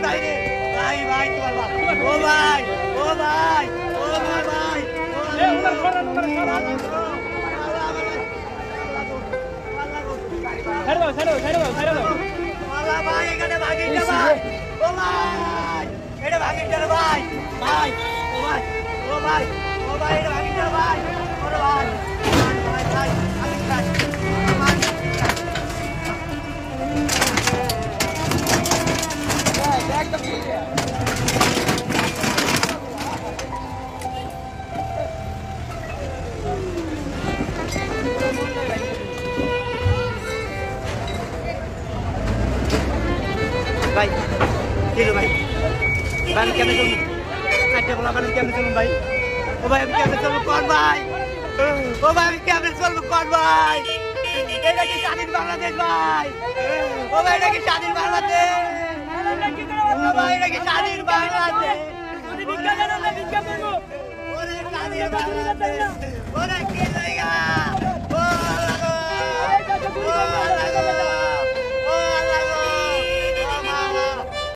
ভাই রে ভাই ভাই তোমার ভাই ও ভাই ও ভাই ও ভাই ভাই এ উনার করেন ছেড়ে দাও আল্লাহ ভাই এখানে ভাগিটা ভাই ও ভাই এটা ভাগিটা ভাই ভাই ও ভাই ও ভাই ও ভাই এটা ভাগিটা ভাই ও ভাই ভাই ভাই আমি ভাই ভাই ঠিক ভাই ভাই কেমনে চলুন আচ্ছা বলা ভাই কেমনে চলুন ভাই ও ভাই আমি কেমনে চলবো কোন ভাই ও ভাই আমি কেমনে চলবো কোন ভাই এটা কি স্বাধীন বাংলাদেশ ভাই ও ভাই এটা কি স্বাধীন বাংলাদেশ ও ভাই এটা কি স্বাধীন বাংলাদেশ ভিক্ষা করবো ওরে স্বাধীন বাংলাদেশ ওরে কি জায়গা